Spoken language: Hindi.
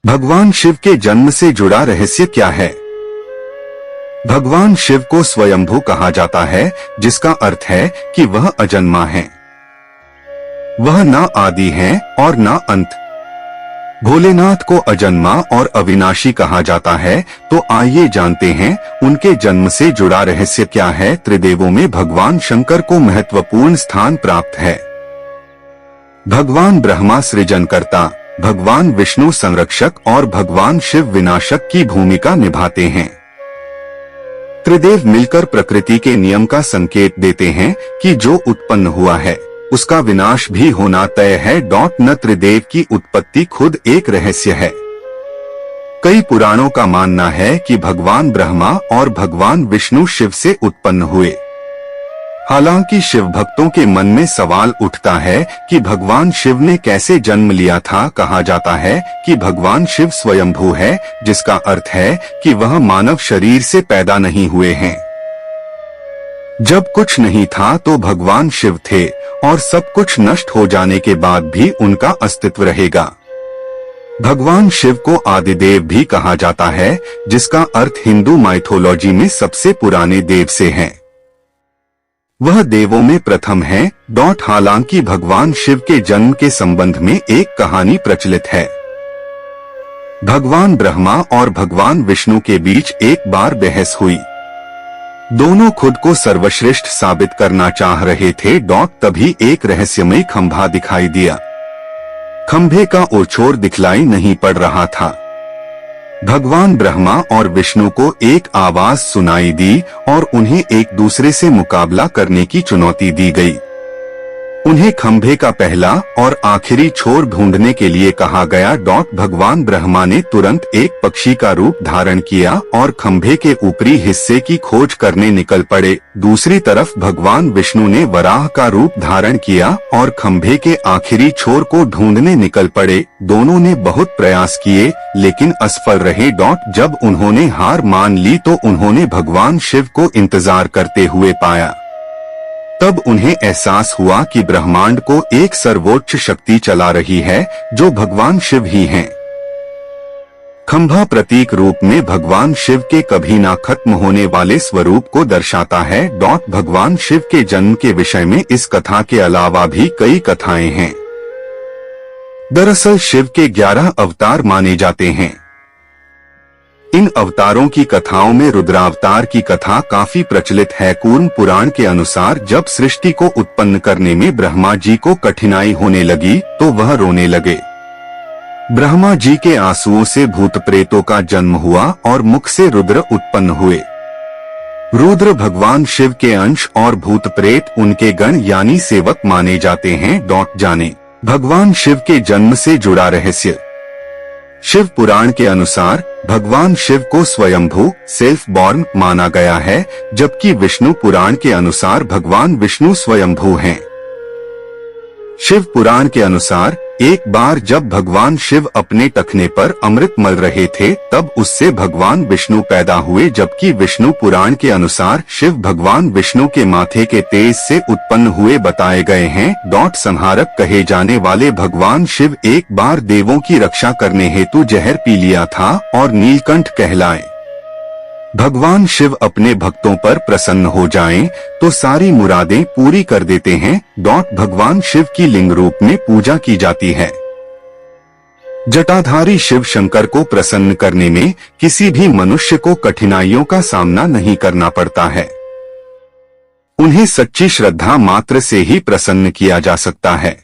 भगवान शिव के जन्म से जुड़ा रहस्य क्या है? भगवान शिव को स्वयंभू कहा जाता है, जिसका अर्थ है कि वह अजन्मा है। वह ना आदि है और ना अंत। भोलेनाथ को अजन्मा और अविनाशी कहा जाता है। तो आइए जानते हैं उनके जन्म से जुड़ा रहस्य क्या है। त्रिदेवों में भगवान शंकर को महत्वपूर्ण स्थान प्राप्त है। भगवान ब्रह्मा सृजनकर्ता, भगवान विष्णु संरक्षक और भगवान शिव विनाशक की भूमिका निभाते हैं। त्रिदेव मिलकर प्रकृति के नियम का संकेत देते हैं कि जो उत्पन्न हुआ है उसका विनाश भी होना तय है। न त्रिदेव की उत्पत्ति खुद एक रहस्य है। कई पुराणों का मानना है कि भगवान ब्रह्मा और भगवान विष्णु शिव से उत्पन्न हुए। हालांकि शिव भक्तों के मन में सवाल उठता है कि भगवान शिव ने कैसे जन्म लिया था। कहा जाता है कि भगवान शिव स्वयंभू है, जिसका अर्थ है कि वह मानव शरीर से पैदा नहीं हुए हैं। जब कुछ नहीं था तो भगवान शिव थे और सब कुछ नष्ट हो जाने के बाद भी उनका अस्तित्व रहेगा। भगवान शिव को आदिदेव भी कहा जाता है, जिसका अर्थ हिंदू माइथोलॉजी में सबसे पुराने देव से है। वह देवों में प्रथम है। हालांकि भगवान शिव के जन्म के संबंध में एक कहानी प्रचलित है। भगवान ब्रह्मा और भगवान विष्णु के बीच एक बार बहस हुई। दोनों खुद को सर्वश्रेष्ठ साबित करना चाह रहे थे। तभी एक रहस्यमय खंभा दिखाई दिया। खंभे का ओर दिखलाई नहीं पड़ रहा था। भगवान ब्रह्मा और विष्णु को एक आवाज सुनाई दी और उन्हें एक दूसरे से मुकाबला करने की चुनौती दी गई। उन्हें खंभे का पहला और आखिरी छोर ढूंढने के लिए कहा गया। भगवान ब्रह्मा ने तुरंत एक पक्षी का रूप धारण किया और खंभे के ऊपरी हिस्से की खोज करने निकल पड़े। दूसरी तरफ भगवान विष्णु ने वराह का रूप धारण किया और खंभे के आखिरी छोर को ढूंढने निकल पड़े। दोनों ने बहुत प्रयास किए लेकिन असफल रहे। जब उन्होंने हार मान ली तो उन्होंने भगवान शिव को इंतजार करते हुए पाया। तब उन्हें एहसास हुआ कि ब्रह्मांड को एक सर्वोच्च शक्ति चला रही है, जो भगवान शिव ही हैं। खंभा प्रतीक रूप में भगवान शिव के कभी ना खत्म होने वाले स्वरूप को दर्शाता है। भगवान शिव के जन्म के विषय में इस कथा के अलावा भी कई कथाएं हैं। दरअसल शिव के 11 अवतार माने जाते हैं। इन अवतारों की कथाओं में रुद्रावतार की कथा काफी प्रचलित है। कूर्म पुराण के अनुसार जब सृष्टि को उत्पन्न करने में ब्रह्मा जी को कठिनाई होने लगी तो वह रोने लगे। ब्रह्मा जी के आंसुओं से भूत प्रेतों का जन्म हुआ और मुख से रुद्र उत्पन्न हुए। रुद्र भगवान शिव के अंश और भूत प्रेत उनके गण यानी सेवक माने जाते हैं। जाने भगवान शिव के जन्म से जुड़ा रहस्य। शिव पुराण के अनुसार भगवान शिव को स्वयंभू सेल्फ बॉर्न माना गया है, जबकि विष्णु पुराण के अनुसार भगवान विष्णु स्वयंभू हैं। शिव पुराण के अनुसार एक बार जब भगवान शिव अपने टखने पर अमृत मल रहे थे तब उससे भगवान विष्णु पैदा हुए, जबकि विष्णु पुराण के अनुसार शिव भगवान विष्णु के माथे के तेज से उत्पन्न हुए बताए गए हैं। संहारक कहे जाने वाले भगवान शिव एक बार देवों की रक्षा करने हेतु जहर पी लिया था और नीलकंठ कहलाए। भगवान शिव अपने भक्तों पर प्रसन्न हो जाएं तो सारी मुरादें पूरी कर देते हैं। भगवान शिव की लिंग रूप में पूजा की जाती है। जटाधारी शिव शंकर को प्रसन्न करने में किसी भी मनुष्य को कठिनाइयों का सामना नहीं करना पड़ता है। उन्हें सच्ची श्रद्धा मात्र से ही प्रसन्न किया जा सकता है।